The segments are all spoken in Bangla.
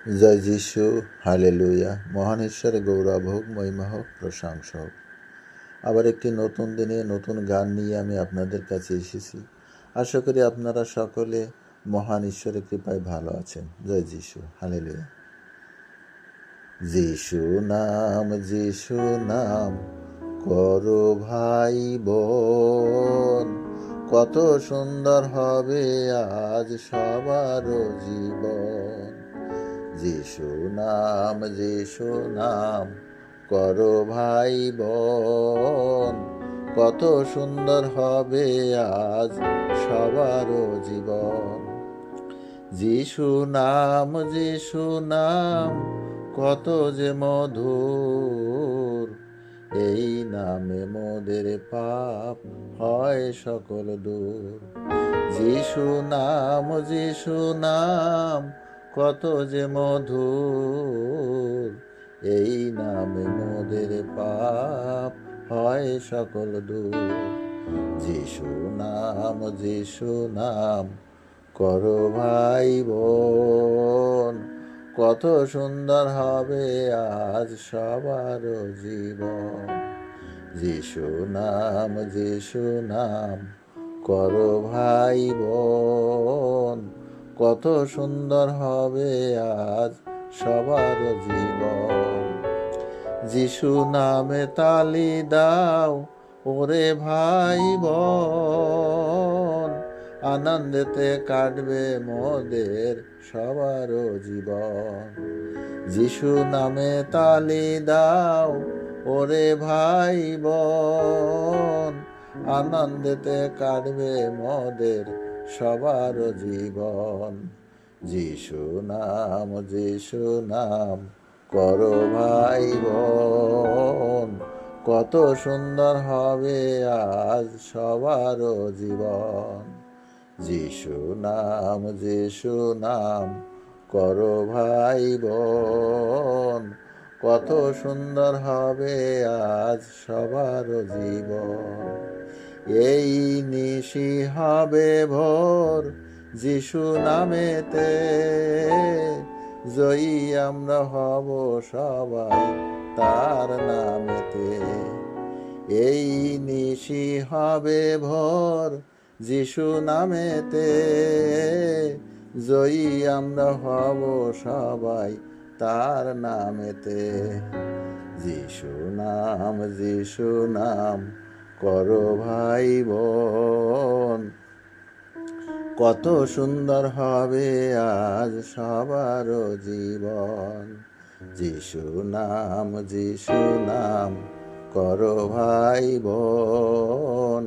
জয় যিশু, হালেলুয়া। মহান ঈশ্বরের গৌরব হোক, মহিমা হোক, প্রশংসা হোক। আবার একটি নতুন দিনে নতুন গান নিয়ে আমি আপনাদের কাছে এসেছি। আশা করি আপনারা সকলে মহান ঈশ্বরের কৃপায় ভালো আছেন। জয় যিশু, হালেলুয়া। যিশু নাম করো ভাই বোন, কত সুন্দর হবে আজ সবার জীবন। যিশু নাম করো ভাই বোন, কত সুন্দর হবে আজ সবার জীবন। যিশু নাম কত যে মধুর, এই নামে মোদের পাপ হয় সকল দূর। যিশু নাম কত যে মধুর, এই নামে মোদের পাপ হয় সকল দূর। যিশু নাম করো ভাই বোন, কত সুন্দর হবে আজ সবার জীবন। যিশু নাম করো ভাই বোন, কত সুন্দর হবে আজ সবার জীবন। যিশু নামে তালি দাও ওরে ভাই বোন, আনন্দেতে কাটবে মোদের সবার জীবন। যিশু নামে তালি দাও ওরে ভাই বোন, আনন্দেতে কাটবে মোদের সবার জীবন। যিশু নাম করো ভাই বোন, কত সুন্দর হবে আজ সবার জীবন। যিশু নাম করো ভাই বোন, কত সুন্দর হবে আজ সবার জীবন। এই নিশি হবে ভোর যিশু নামেতে, জয়ী আমরা হব সবাই তার নামেতে। এই নিশি হবে ভোর যিশু নামেতে, জয়ী আমরা হব সবাই তার নামেতে। যিশু নাম করো ভাই বোন, কত সুন্দর হবে আজ সবার জীবন। যিশু নাম করো ভাই বোন,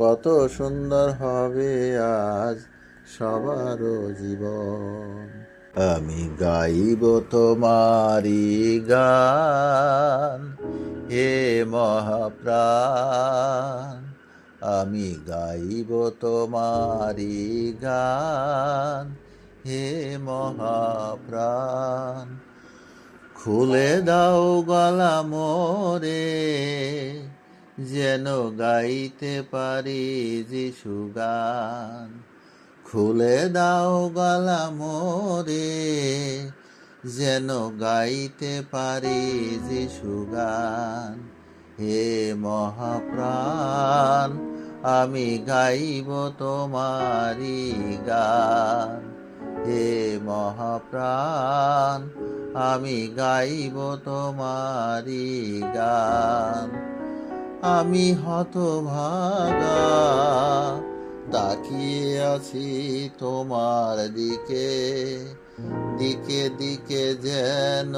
কত সুন্দর হবে আজ সবার জীবন। আমি গাইব তোমারি গান হে মহাপ্রাণ, আমি গাইব তোমারি গান হে মহাপ্রাণ। খুলে দাও গলা মোরে, যেন গাইতে পারি যিশু গান। খুলে দাও গলা মোরে, যেন গাইতে পারি যিশু গান। হে মহাপ্রাণ, আমি গাইব তোমারি গান। হে মহাপ্রাণ, আমি গাইব তোমারি গান। আমি হতভাগা তাকিয়ে আছি তোমার দিকে, দিকে দিকে যেন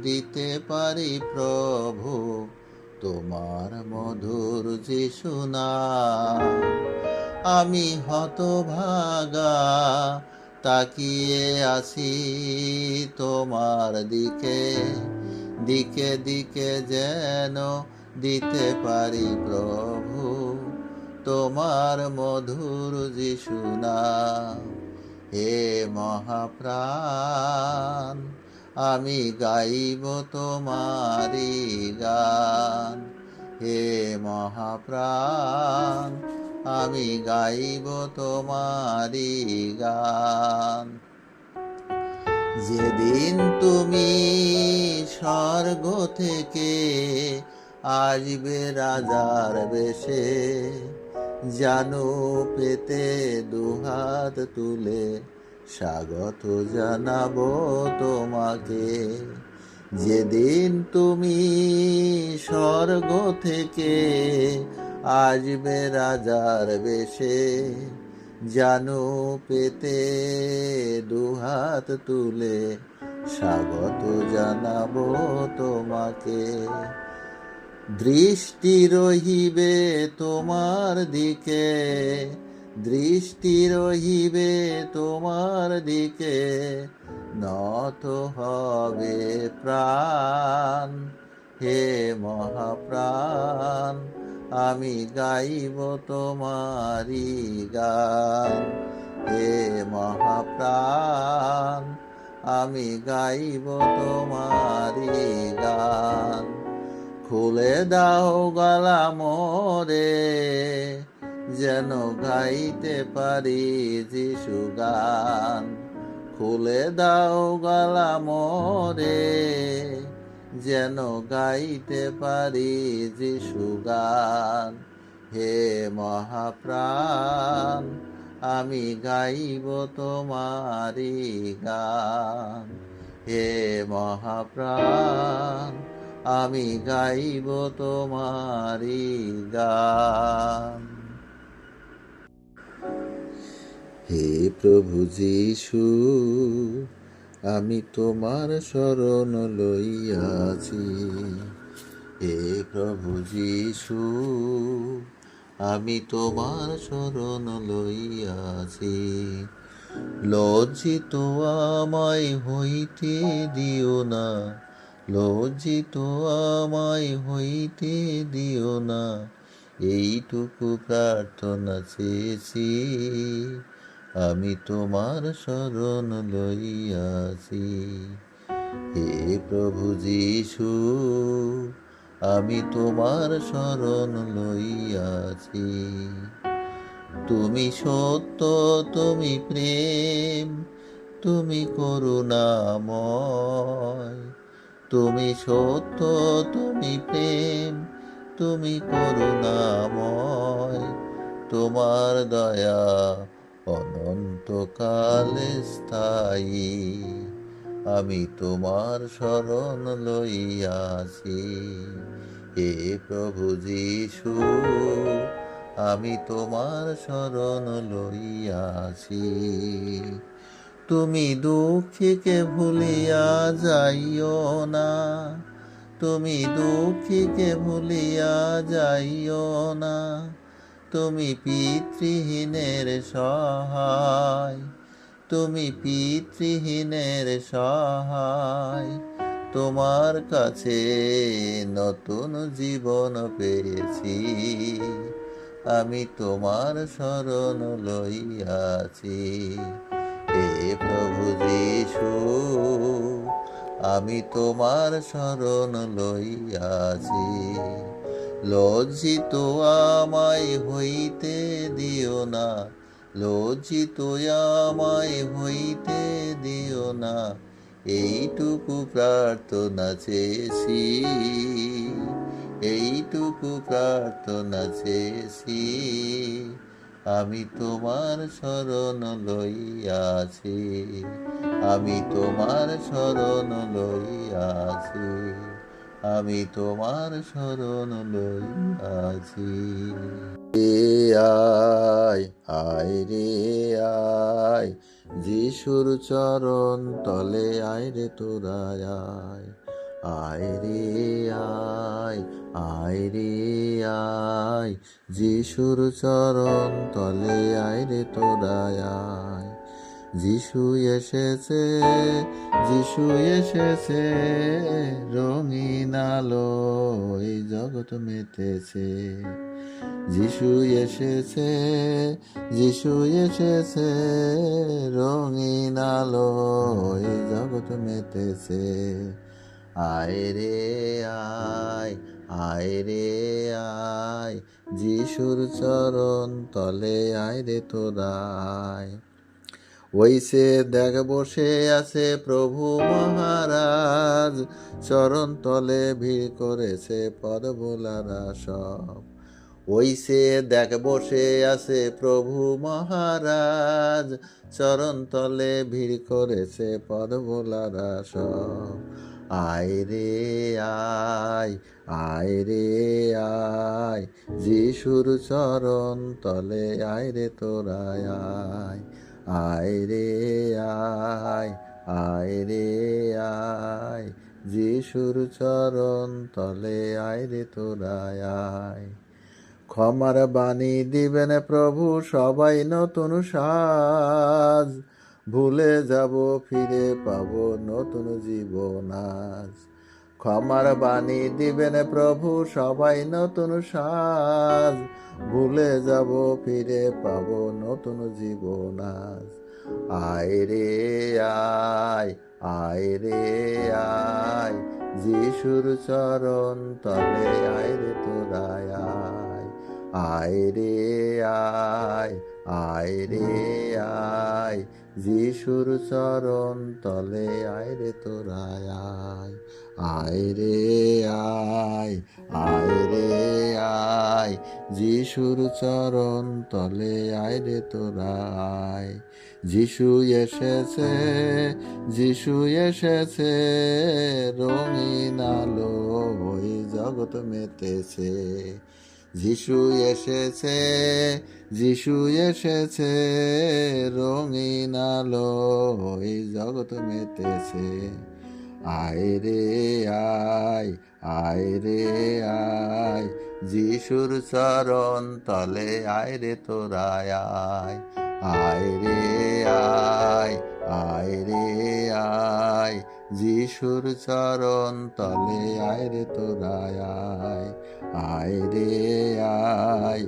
দিতে পারি প্রভু তোমার মধুর যিশু নাম। আমি হতভাগা তাকিয়ে আছি তোমার দিকে, দিকে দিকে যেন দিতে পারি প্রভু তোমার মধুর যিশু নাম। হে মহাপ্রাণ, আমি গাইব তোমারি গান। হে মহাপ্রাণ, আমি গাইব তোমারি গান। যেদিন তুমি স্বর্গ থেকে আসবে রাজার বেশে, জানু পেতে দুহাত তুলে স্বাগত জানাবো তোমাকে। যেদিন তুমি স্বর্গ থেকে আসবে রাজার বেশে, জানু পেতে দুহাত তুলে স্বাগত জানাবো তোমাকে। দৃষ্টি রহিবে তোমার দিকে, দৃষ্টি রহিবে তোমার দিকে, নত হবে প্রাণ। হে মহাপ্রাণ, আমি গাইব তোমারি গান। হে মহাপ্রাণ, আমি গাইব তোমারি গান। খুলে দাও গলা মোরে, যেন গাইতে পারি যিশু গান। খুলে দাও গলা মোরে, যেন গাইতে পারি যিশু গান। হে মহাপ্রাণ, আমি গাইব তোমারি গান। হে মহাপ্রাণ, আমি গাইব তোমারি গান। হে প্রভু যীশু, আমি তোমার শরণ লইয়াছি। হে প্রভু যীশু, আমি তোমার শরণ লইয়াছি। লজ্জিত আমায় হইতে দিও না, লজ্জিত আমায় হইতে দিও না, এইটুকু প্রার্থনা চেয়েছি। আমি তোমার শরণ লইয়াছি। হে প্রভু যীশু, আমি তোমার শরণ লইয়াছি। তুমি সত্য, তুমি প্রেম, তুমি করুণাময়। তুমি সত্য, তুমি প্রেম, তুমি করুণাময়। তোমার দয়া অনন্তকালে স্থায়ী। আমি তোমার শরণ লইয়াছি। হে প্রভু যীশু, আমি তোমার শরণ লইয়াছি। তুমি দুঃখীকে ভুলিয়া যাইও না, তুমি দুঃখীকে ভুলিয়া যাইও না। তুমি পিতৃহীনের সহায়, তুমি পিতৃহীনের সহায়। তোমার কাছে নতুন জীবন পেয়েছি। আমি তোমার শরণ লইয়াছি। হে প্রভু যীশু, আমি তোমার শরণ লইয়াছি। লজ্জিত আমায় হইতে দিও না, লজ্জিত আমায় হইতে দিও না, এইটুকু প্রার্থনা চেয়েছি। এইটুকু প্রার্থনা চেয়েছি। আমি তোমার শরণ লইয়াছি। আমি তোমার শরণ লইয়াছি। আমি তোমার শরণ লইয়াছি। আয় আয় রে আয়, যিশুর চরণ তলে আয় রে তোরা আয়। আয় রে আয়, আয় রে আয়, যিশুর চরণ তলে আয় রে তোরা আয়। যিশু এসেছে, যিশু এসেছে, রঙিন আলো এই জগৎ মেতেছে। যিশু এসেছে, যিশু এসেছে, রঙিন আলো এই জগৎ মেতেছে। আয় রে আয়, আয় রে আয়, যিশুর চরণ তলে আয় রে তোরা আয়। ওই সে দেখ বসে আছে প্রভু মহারাজ, চরণ তলে ভিড় করেছে পদভোলারা সব। ওই সে দেখ বসে আছে প্রভু মহারাজ, চরণ তলে ভিড় করেছে পদভোলারা সব। আয় রে আয়, আয় রে আয়, যিশুর চরণ তলে আয় রে তোরা আয়। আয় রে আয়, আয় রে আয়, যিশুর চরণ তলে আয় রে তোরা আয়। ক্ষমার বাণী দিবেন প্রভু সবাই নতুন সাজ, ভুলে যাব ফিরে পাব নতুন জীবন আজ। ক্ষমার বাণী দিবেন প্রভু সবাই নতুন সাজ, ভুলে যাব ফিরে পাব নতুন জীবন আজ। আয় রে আয়, আয় রে আয়, যিশুর চরণ তলে আয় রে তোরা আয়। আয় রে আয়, আয় রে আয়, যিশুর চরণ তলে আয় রে তোরা আয়। আয় রে আয়, আয় রে আয়, যিশুর চরণ তলে আয় রে তোরা আয়। যিশু এসেছে, যিশু এসেছে, রঙিন আলো ওই জগৎ মেতেছে। যিশু এসেছে, যিশু এসেছে, রঙিন আলো ওই জগৎ মেতেছে। আয় রে আয়, আয় রে আয়, যিশুর চরণ তলে আয় রে তোরা আয়। আয় রে আয়, আয় রে আয়, যিশুর চরণ তলে আয় রে তোরা আয়। আয় রে আয়,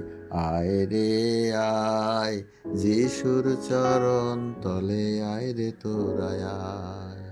আয় রে আয়, যিশুর চরণ তলে আয় রে তোরা আয়।